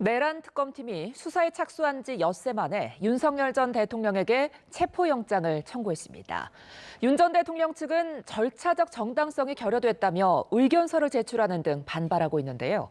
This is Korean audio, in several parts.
내란 특검팀이 수사에 착수한 지 엿새 만에 윤석열 전 대통령에게 체포영장을 청구했습니다. 윤 전 대통령 측은 절차적 정당성이 결여됐다며 의견서를 제출하는 등 반발하고 있는데요.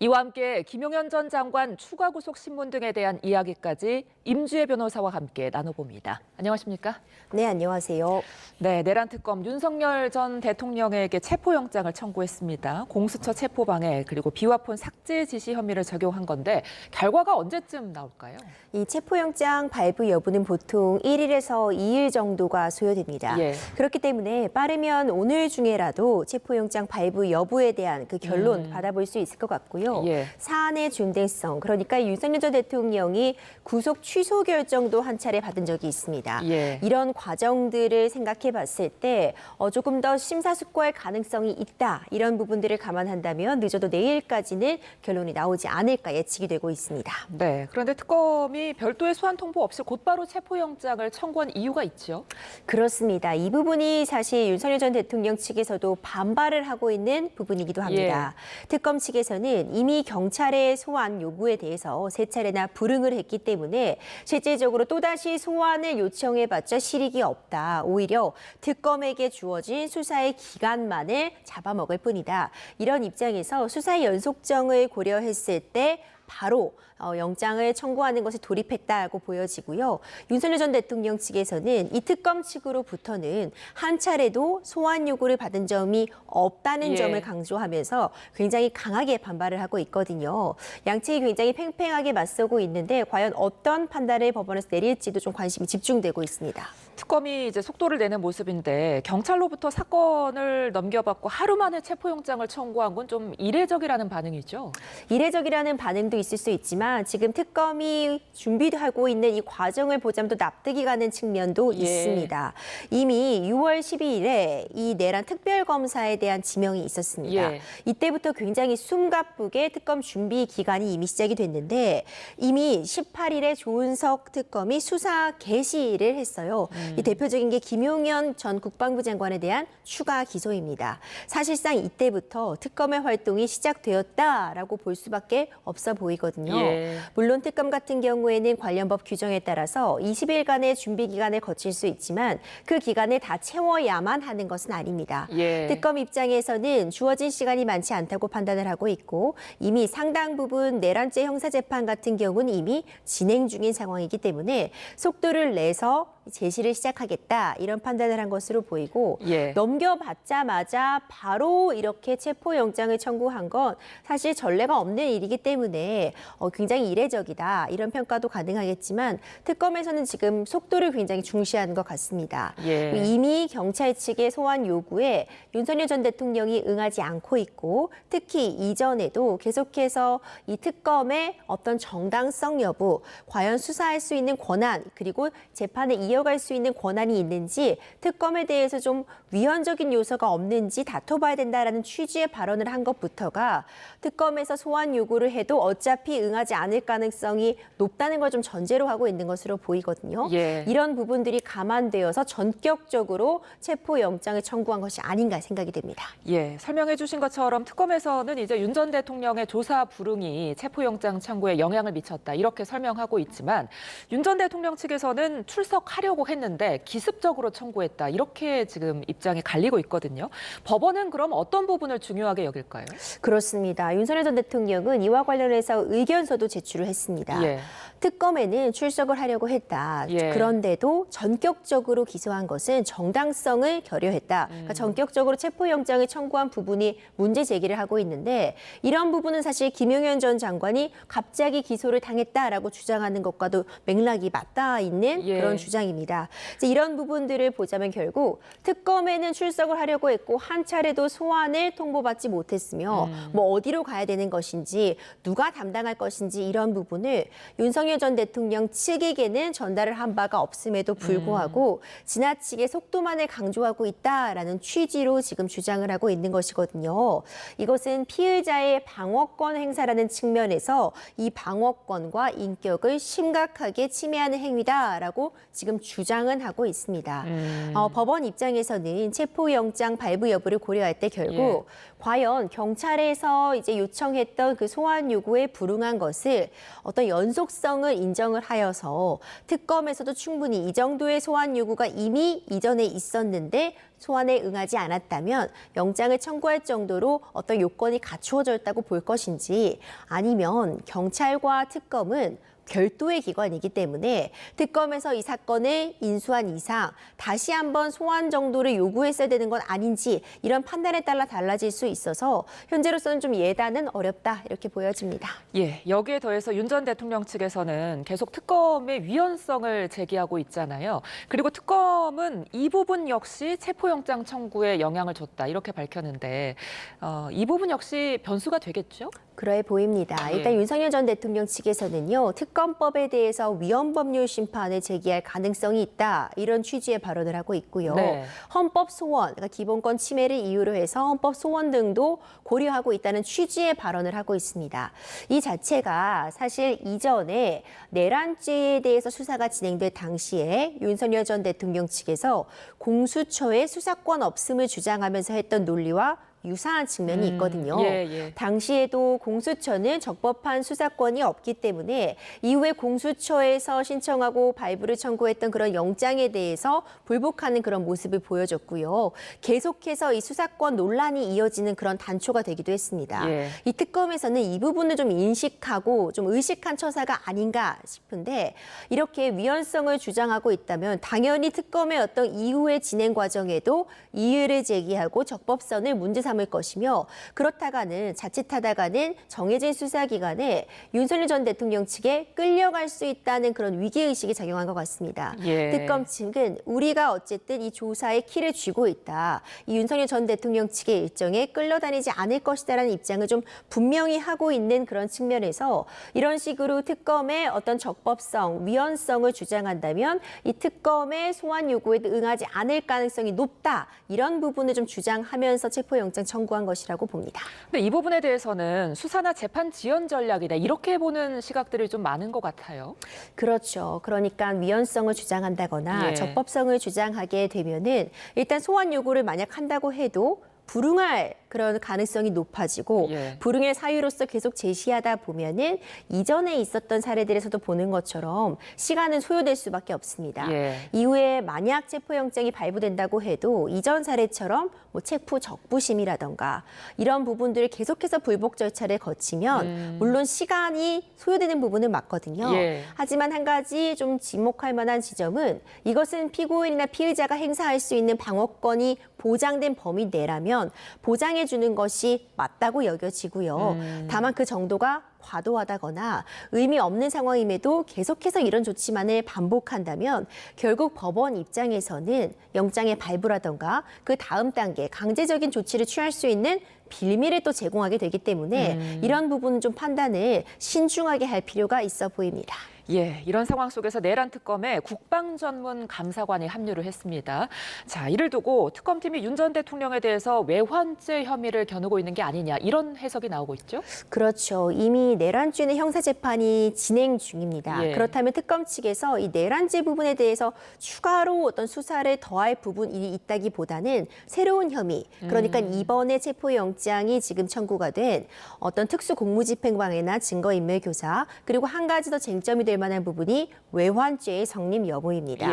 이와 함께 김용현 전 장관 추가 구속 신문 등에 대한 이야기까지 임주혜 변호사와 함께 나눠봅니다. 안녕하십니까? 네, 안녕하세요. 네, 내란 특검 윤석열 전 대통령에게 체포영장을 청구했습니다. 공수처 체포방해 그리고 비화폰 삭제 지시 혐의를 적용한 건데 결과가 언제쯤 나올까요? 이 체포영장 발부 여부는 보통 1일에서 2일 정도가 소요됩니다. 예. 그렇기 때문에 빠르면 오늘 중에라도 체포영장 발부 여부에 대한 그 결론 받아볼 수 있을 것 같고요. 예. 사안의 중대성, 그러니까 윤석열 전 대통령이 구속 취소 결정도 한 차례 받은 적이 있습니다. 예. 이런 과정들을 생각해 봤을 때 조금 더 심사숙고할 가능성이 있다. 이런 부분들을 감안한다면 늦어도 내일까지는 결론이 나오지 않을까 예측이 되고 있습니다. 네, 그런데 특검이 별도의 소환 통보 없이 곧바로 체포영장을 청구한 이유가 있죠? 그렇습니다. 이 부분이 사실 윤석열 전 대통령 측에서도 반발을 하고 있는 부분이기도 합니다. 특검 측에서는 이미 경찰의 소환 요구에 대해서 세 차례나 불응을 했기 때문에 실질적으로 또다시 소환을 요청해봤자 실익이 없다. 오히려 특검에게 주어진 수사의 기간만을 잡아먹을 뿐이다. 이런 입장에서 수사의 연속성을 고려했을 때 바로 영장을 청구하는 것에 돌입했다고 보여지고요. 윤석열 전 대통령 측에서는 이 특검 측으로부터는 한 차례도 소환 요구를 받은 점이 없다는 점을 강조하면서 굉장히 강하게 반발을 하고 있거든요. 양측이 굉장히 팽팽하게 맞서고 있는데 과연 어떤 판단을 법원에서 내릴지도 좀 관심이 집중되고 있습니다. 특검이 이제 속도를 내는 모습인데 경찰로부터 사건을 넘겨받고 하루 만에 체포영장을 청구한 건 좀 이례적이라는 반응이죠? 이례적이라는 반응도 있을 수 있지만 지금 특검이 준비하고 있는 이 과정을 보자면 또 납득이 가는 측면도 있습니다. 이미 6월 12일에 이 내란 특별검사에 대한 지명이 있었습니다. 이때부터 굉장히 숨가쁘게 특검 준비 기간이 이미 시작이 됐는데 이미 18일에 조은석 특검이 수사 개시를 했어요. 이 대표적인 게 김용현 전 국방부 장관에 대한 추가 기소입니다. 사실상 이때부터 특검의 활동이 시작되었다라고 볼 수밖에 없어 보이거든요. 물론 특검 같은 경우에는 관련 법 규정에 따라서 20일간의 준비 기간을 거칠 수 있지만 그 기간을 다 채워야만 하는 것은 아닙니다. 특검 입장에서는 주어진 시간이 많지 않다고 판단을 하고 있고 이미 상당 부분 내란죄 형사재판 같은 경우는 이미 진행 중인 상황이기 때문에 속도를 내서 제시를 시작하겠다 이런 판단을 한 것으로 보이고 넘겨받자마자 바로 이렇게 체포영장을 청구한 건 사실 전례가 없는 일이기 때문에 굉장히 이례적이다 이런 평가도 가능하겠지만 특검에서는 지금 속도를 굉장히 중시하는 것 같습니다. 이미 경찰 측의 소환 요구에 윤석열 전 대통령이 응하지 않고 있고 특히 이전에도 계속해서 이 특검의 어떤 정당성 여부, 과연 수사할 수 있는 권한 그리고 재판을 이어갈 수 있는 권한이 있는지 특검에 대해서 좀 위헌적인 요소가 없는지 다퉈봐야 된다라는 취지의 발언을 한 것부터가 특검에서 소환 요구를 해도 어차피 응하지 않을 가능성이 높다는 걸 좀 전제로 하고 있는 것으로 보이거든요. 이런 부분들이 감안되어서 전격적으로 체포영장을 청구한 것이 아닌가 생각이 됩니다. 설명해 주신 것처럼 특검에서는 이제 윤 전 대통령의 조사 불응이 체포영장 청구에 영향을 미쳤다 이렇게 설명하고 있지만 윤 전 대통령 측에서는 출석하려고 했는데 기습적으로 청구했다 이렇게 지금 입장이 갈리고 있거든요. 법원은 그럼 어떤 부분을 중요하게 여길까요? 그렇습니다. 윤석열 전 대통령은 이와 관련해서 의견서도 제출을 했습니다. 특검에는 출석을 하려고 했다. 그런데도 전격적으로 기소한 것은 정당성을 결여했다. 그러니까 전격적으로 체포영장을 청구한 부분이 문제 제기를 하고 있는데 이런 부분은 사실 김용현 전 장관이 갑자기 기소를 당했다라고 주장하는 것과도 맥락이 맞닿아 있는 그런 주장입니다. 이런 부분들을 보자면 결국 특검에는 출석을 하려고 했고 한 차례도 소환을 통보받지 못했으며 뭐 어디로 가야 되는 것인지 누가 담당할 것인지 이런 부분을 윤석열 전 대통령 측에게는 전달을 한 바가 없음에도 불구하고 지나치게 속도만을 강조하고 있다라는 취지로 지금 주장을 하고 있는 것이거든요. 이것은 피의자의 방어권 행사라는 측면에서 이 방어권과 인격을 심각하게 침해하는 행위다라고 지금 좀 주장은 하고 있습니다. 법원 입장에서는 체포영장 발부 여부를 고려할 때 결국 과연 경찰에서 이제 요청했던 그 소환 요구에 불응한 것을 어떤 연속성을 인정을 하여서 특검에서도 충분히 이 정도의 소환 요구가 이미 이전에 있었는데 소환에 응하지 않았다면 영장을 청구할 정도로 어떤 요건이 갖추어졌다고 볼 것인지, 아니면 경찰과 특검은 별도의 기관이기 때문에 특검에서 이 사건을 인수한 이상 다시 한번 소환 정도를 요구했어야 되는 건 아닌지, 이런 판단에 따라 달라질 수 있어서 현재로서는 좀 예단은 어렵다, 이렇게 보여집니다. 예, 여기에 더해서 윤 전 대통령 측에서는 계속 특검의 위헌성을 제기하고 있잖아요. 그리고 특검은 이 부분 역시 체포영장 청구에 영향을 줬다, 이렇게 밝혔는데 이 부분 역시 변수가 되겠죠? 그러해 보입니다. 일단 윤석열 전 대통령 측에서는요, 특검법에 대해서 위헌법률 심판을 제기할 가능성이 있다, 이런 취지의 발언을 하고 있고요. 네. 헌법 소원, 그러니까 기본권 침해를 이유로 해서 헌법 소원 등도 고려하고 있다는 취지의 발언을 하고 있습니다. 이 자체가 사실 이전에 내란죄에 대해서 수사가 진행될 당시에 윤석열 전 대통령 측에서 공수처의 수사권 없음을 주장하면서 했던 논리와 유사한 측면이 있거든요. 당시에도 공수처는 적법한 수사권이 없기 때문에 이후에 공수처에서 신청하고 발부를 청구했던 그런 영장에 대해서 불복하는 그런 모습을 보여줬고요. 계속해서 이 수사권 논란이 이어지는 그런 단초가 되기도 했습니다. 이 특검에서는 이 부분을 좀 인식하고 좀 의식한 처사가 아닌가 싶은데, 이렇게 위헌성을 주장하고 있다면 당연히 특검의 어떤 이후의 진행 과정에도 이의를 제기하고 적법성을 문제 삼을 것이며, 그렇다가는 자칫하다가는 정해진 수사기관에 윤석열 전 대통령 측에 끌려갈 수 있다는 그런 위기의식이 작용한 것 같습니다. 특검 측은 우리가 어쨌든 이 조사의 키를 쥐고 있다, 이 윤석열 전 대통령 측의 일정에 끌려다니지 않을 것이다라는 입장을 좀 분명히 하고 있는 그런 측면에서 이런 식으로 특검의 어떤 적법성, 위헌성을 주장한다면 이 특검의 소환 요구에 응하지 않을 가능성이 높다, 이런 부분을 좀 주장하면서 체포영장 청구한 것이라고 봅니다. 근데 이 부분에 대해서는 수사나 재판 지연 전략이다, 이렇게 보는 시각들이 좀 많은 것 같아요. 그렇죠. 그러니까 위헌성을 주장한다거나 적법성을 주장하게 되면은 일단 소환 요구를 만약 한다고 해도 불응할 그런 가능성이 높아지고, 불응의 사유로서 계속 제시하다 보면은 이전에 있었던 사례들에서도 보는 것처럼 시간은 소요될 수밖에 없습니다. 이후에 만약 체포영장이 발부된다고 해도 이전 사례처럼 뭐 체포 적부심이라던가 이런 부분들을 계속해서 불복 절차를 거치면 물론 시간이 소요되는 부분은 맞거든요. 하지만 한 가지 좀 지목할 만한 지점은, 이것은 피고인이나 피의자가 행사할 수 있는 방어권이 보장된 범위 내라면 보장해 주는 것이 맞다고 여겨지고요. 다만 그 정도가 과도하다거나 의미 없는 상황임에도 계속해서 이런 조치만을 반복한다면 결국 법원 입장에서는 영장의 발부라던가 그 다음 단계 강제적인 조치를 취할 수 있는 빌미를 또 제공하게 되기 때문에 이런 부분은 좀 판단을 신중하게 할 필요가 있어 보입니다. 이런 상황 속에서 내란 특검에 국방 전문 감사관이 합류를 했습니다. 자, 이를 두고 특검팀이 윤 전 대통령에 대해서 외환죄 혐의를 겨누고 있는 게 아니냐, 이런 해석이 나오고 있죠? 그렇죠. 이미 내란죄는 형사 재판이 진행 중입니다. 그렇다면 특검 측에서 이 내란죄 부분에 대해서 추가로 어떤 수사를 더할 부분이 있다기보다는 새로운 혐의, 그러니까 이번에 체포영장이 지금 청구가 된 어떤 특수공무집행방해나 증거인멸교사, 그리고 한 가지 더 쟁점이 될 만한 부분이 외환죄의 성립 여부입니다.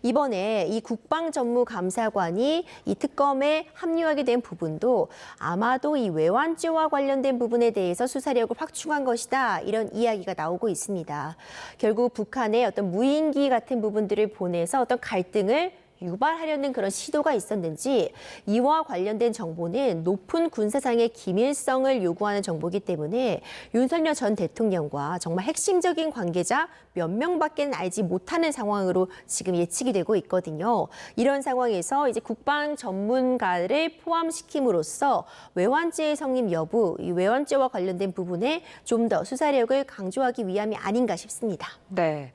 이번에 이 국방전무감사관이 이 특검에 합류하게 된 부분도 아마도 이 외환죄와 관련된 부분에 대해서 수사력을 확충한 것이다, 이런 이야기가 나오고 있습니다. 결국 북한의 어떤 무인기 같은 부분들을 보내서 어떤 갈등을 유발하려는 그런 시도가 있었는지, 이와 관련된 정보는 높은 군사상의 기밀성을 요구하는 정보이기 때문에 윤석열 전 대통령과 정말 핵심적인 관계자 몇 명밖에는 알지 못하는 상황으로 지금 예측이 되고 있거든요. 이런 상황에서 이제 국방 전문가를 포함시킴으로써 외환죄의 성립 여부, 이 외환죄와 관련된 부분에 좀 더 수사력을 강조하기 위함이 아닌가 싶습니다. 네.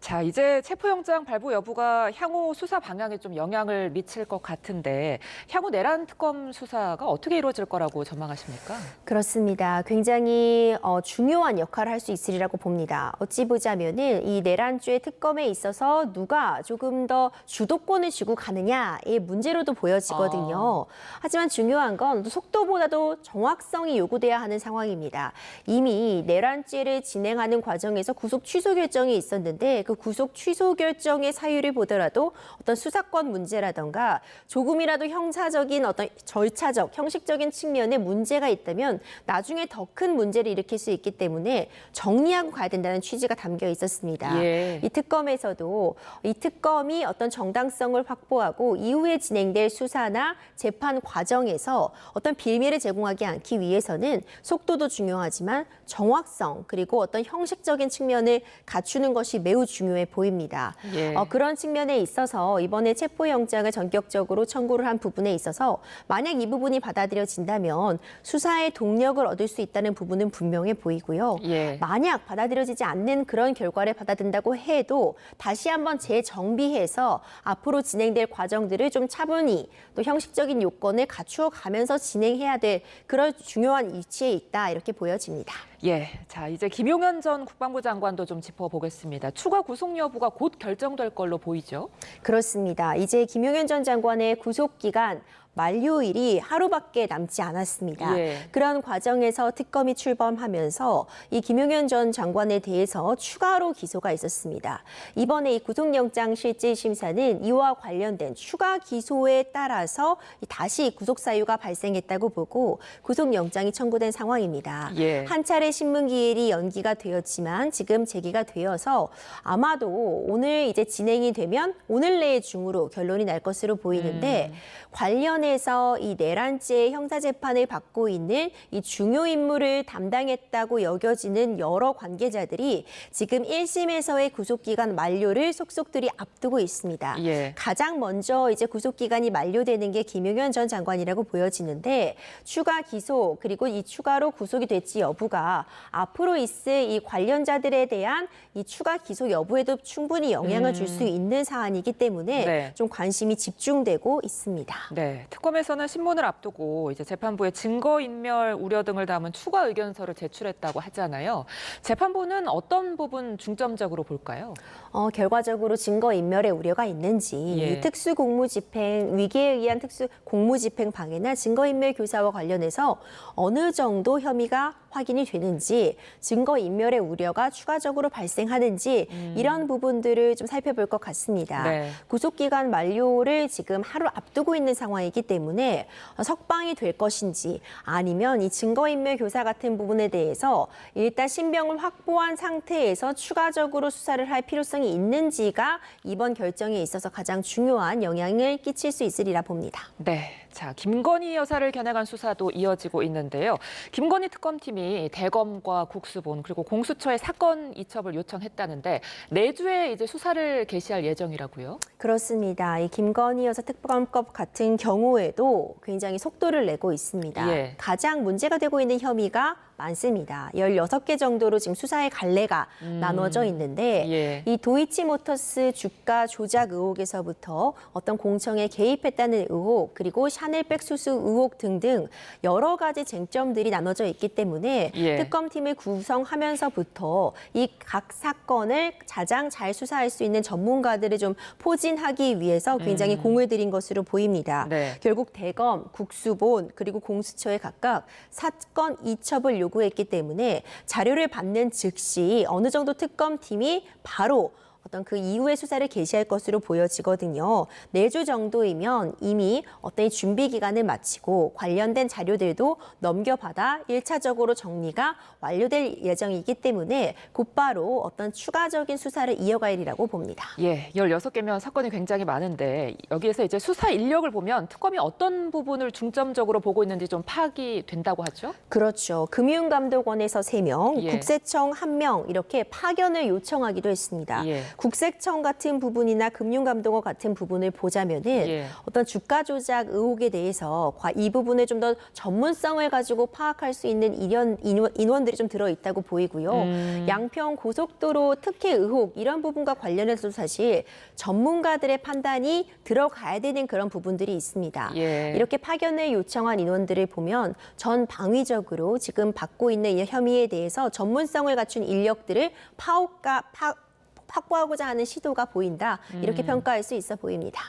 자, 이제 체포영장 발부 여부가 향후 수사 방향에 좀 영향을 미칠 것 같은데 향후 내란 특검 수사가 어떻게 이루어질 거라고 전망하십니까? 그렇습니다. 굉장히 중요한 역할을 할 수 있으리라고 봅니다. 어찌 보자면은 이 내란죄 특검에 있어서 누가 조금 더 주도권을 쥐고 가느냐의 문제로도 보여지거든요. 하지만 중요한 건 속도보다도 정확성이 요구돼야 하는 상황입니다. 이미 내란죄를 진행하는 과정에서 구속 취소 결정이 있었는데 그 구속 취소 결정의 사유를 보더라도 어떤 수사권 문제라던가 조금이라도 형사적인 어떤 절차적, 형식적인 측면에 문제가 있다면 나중에 더 큰 문제를 일으킬 수 있기 때문에 정리하고 가야 된다는 취지가 담겨 있었습니다. 예. 이 특검에서도 이 특검이 어떤 정당성을 확보하고 이후에 진행될 수사나 재판 과정에서 어떤 빌미를 제공하지 않기 위해서는 속도도 중요하지만 정확성 그리고 어떤 형식적인 측면을 갖추는 것이 매우 중요해 보입니다. 예. 그런 측면에 있어서 이번에 체포영장을 전격적으로 청구를 한 부분에 있어서 만약 이 부분이 받아들여진다면 수사의 동력을 얻을 수 있다는 부분은 분명해 보이고요. 예. 만약 받아들여지지 않는 그런 결과를 받아든다고 해도 다시 한번 재정비해서 앞으로 진행될 과정들을 좀 차분히 또 형식적인 요건을 갖추어 가면서 진행해야 될 그런 중요한 위치에 있다 이렇게 보여집니다. 예, 자 이제 김용현 전 국방부 장관도 좀 짚어보겠습니다. 추가 구속 여부가 곧 결정될 걸로 보이죠? 그렇습니다. 이제 김용현 전 장관의 구속 기간 만료일이 하루밖에 남지 않았습니다. 예. 그런 과정에서 특검이 출범하면서 이 김용현 전 장관에 대해서 추가로 기소가 있었습니다. 이번에 이 구속영장 실질심사는 이와 관련된 추가 기소에 따라서 다시 구속 사유가 발생했다고 보고 구속영장이 청구된 상황입니다. 예. 한 차례 신문기일이 연기가 되었지만 지금 제기가 되어서 아마도 오늘 이제 진행이 되면 오늘 내에 중으로 결론이 날 것으로 보이는데 관련해서 이 내란죄 형사재판을 받고 있는 이 중요 임무를 담당했다고 여겨지는 여러 관계자들이 지금 1심에서의 구속기간 만료를 속속들이 앞두고 있습니다. 예. 가장 먼저 이제 구속기간이 만료되는 게 김용현 전 장관이라고 보여지는데 추가 기소 그리고 이 추가로 구속이 될지 여부가 앞으로 있을 이 관련자들에 대한 이 추가 기소 여부에도 충분히 영향을 줄 수 있는 사안이기 때문에 네. 좀 관심이 집중되고 있습니다. 네, 특검에서는 신문을 앞두고 이제 재판부에 증거인멸 우려 등을 담은 추가 의견서를 제출했다고 하잖아요. 재판부는 어떤 부분 중점적으로 볼까요? 결과적으로 증거인멸의 우려가 있는지 예. 이 특수공무집행, 위기에 의한 특수공무집행 방해나 증거인멸 교사와 관련해서 어느 정도 혐의가 확인이 되는지 증거인멸의 우려가 추가적으로 발생하는지 이런 부분들을 좀 살펴볼 것 같습니다. 네. 구속기간 만료를 지금 하루 앞두고 있는 상황이기 때문에 석방이 될 것인지 아니면 이 증거인멸 교사 같은 부분에 대해서 일단 신병을 확보한 상태에서 추가적으로 수사를 할 필요성이 있는지가 이번 결정에 있어서 가장 중요한 영향을 끼칠 수 있으리라 봅니다. 네, 자 김건희 여사를 겨냥한 수사도 이어지고 있는데요. 김건희 특검팀이 대검과 국수본 그리고 공수처에 사건 이첩을 요청했다는데 내주에 이제 수사를 개시할 예정이라고요? 그렇습니다. 이 김건희 여사 특검법 같은 경우에도 굉장히 속도를 내고 있습니다. 예. 가장 문제가 되고 있는 혐의가 많습니다. 16개 정도로 지금 수사의 갈래가 나눠져 있는데 예. 이 도이치모터스 주가 조작 의혹에서부터 어떤 공청에 개입했다는 의혹 그리고 샤넬백 수수 의혹 등등 여러 가지 쟁점들이 나눠져 있기 때문에 예. 특검팀을 구성하면서부터 이 각 사건을 가장 잘 수사할 수 있는 전문가들을 좀 포진하기 위해서 굉장히 공을 들인 것으로 보입니다. 네. 결국 대검, 국수본 그리고 공수처에 각각 사건 이첩을 요구했기 때문에 자료를 받는 즉시 어느 정도 특검팀이 바로 어떤 그 이후의 수사를 개시할 것으로 보여지거든요. 4주 정도이면 이미 어떤 준비 기간을 마치고 관련된 자료들도 넘겨받아 1차적으로 정리가 완료될 예정이기 때문에 곧바로 어떤 추가적인 수사를 이어가리라고 봅니다. 예, 16개면 사건이 굉장히 많은데 여기에서 이제 수사 인력을 보면 특검이 어떤 부분을 중점적으로 보고 있는지 좀 파악이 된다고 하죠? 그렇죠. 금융감독원에서 3명, 예. 국세청 1명 이렇게 파견을 요청하기도 했습니다. 예. 국세청 같은 부분이나 금융감독원 같은 부분을 보자면은 예. 어떤 주가 조작 의혹에 대해서 이 부분을 좀 더 전문성을 가지고 파악할 수 있는 인원들이 좀 들어있다고 보이고요. 양평 고속도로 특혜 의혹 이런 부분과 관련해서도 사실 전문가들의 판단이 들어가야 되는 그런 부분들이 있습니다. 예. 이렇게 파견을 요청한 인원들을 보면 전 방위적으로 지금 받고 있는 이 혐의에 대해서 전문성을 갖춘 인력들을 확보하고자 하는 시도가 보인다. 이렇게 평가할 수 있어 보입니다.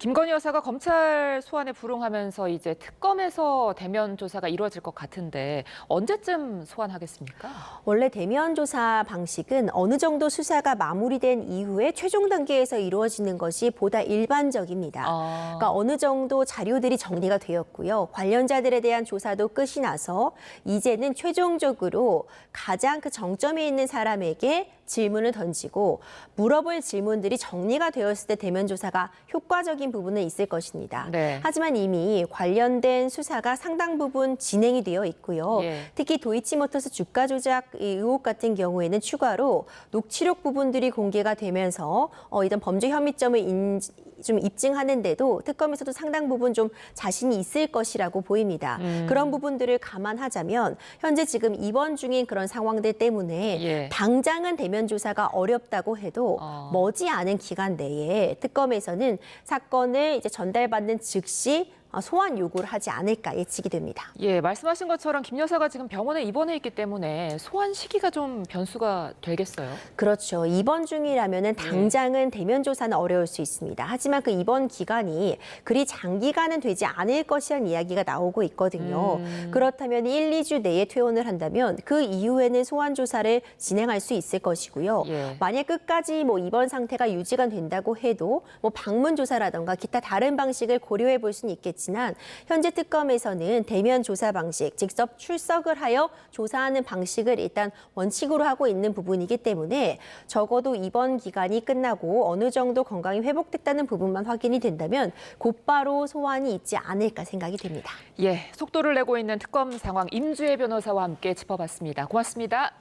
김건희 여사가 검찰 소환에 불응하면서 이제 특검에서 대면 조사가 이루어질 것 같은데 언제쯤 소환하겠습니까? 원래 대면 조사 방식은 어느 정도 수사가 마무리된 이후에 최종 단계에서 이루어지는 것이 보다 일반적입니다. 그러니까 어느 정도 자료들이 정리가 되었고요. 관련자들에 대한 조사도 끝이 나서 이제는 최종적으로 가장 그 정점에 있는 사람에게 질문을 던지고 물어볼 질문들이 정리가 되었을 때 대면 조사가 효과적인 부분은 있을 것입니다. 네. 하지만 이미 관련된 수사가 상당 부분 진행이 되어 있고요. 예. 특히 도이치모터스 주가 조작 의혹 같은 경우에는 추가로 녹취록 부분들이 공개가 되면서 이런 범죄 혐의점을 좀 입증하는데도 특검에서도 상당 부분 좀 자신이 있을 것이라고 보입니다. 그런 부분들을 감안하자면 현재 지금 입원 중인 그런 상황들 때문에 예. 당장은 대면 조사가 어렵다고 해도 머지않은 기간 내에 특검에서는 사건을 이제 전달받는 즉시 소환 요구를 하지 않을까 예측이 됩니다. 예, 말씀하신 것처럼 김 여사가 지금 병원에 입원해 있기 때문에 소환 시기가 좀 변수가 되겠어요? 그렇죠. 입원 중이라면은 당장은 대면 조사는 어려울 수 있습니다. 하지만 그 입원 기간이 그리 장기간은 되지 않을 것이라는 이야기가 나오고 있거든요. 그렇다면 1, 2주 내에 퇴원을 한다면 그 이후에는 소환 조사를 진행할 수 있을 것이고요. 예. 만약 끝까지 입원 상태가 유지가 된다고 해도 방문 조사라든가 기타 다른 방식을 고려해 볼 수는 있겠지만 현재 특검에서는 대면 조사 방식, 직접 출석을 하여 조사하는 방식을 일단 원칙으로 하고 있는 부분이기 때문에 적어도 입원 기간이 끝나고 어느 정도 건강이 회복됐다는 부분만 확인이 된다면 곧바로 소환이 있지 않을까 생각이 됩니다. 예, 속도를 내고 있는 특검 상황 임주혜 변호사와 함께 짚어봤습니다. 고맙습니다.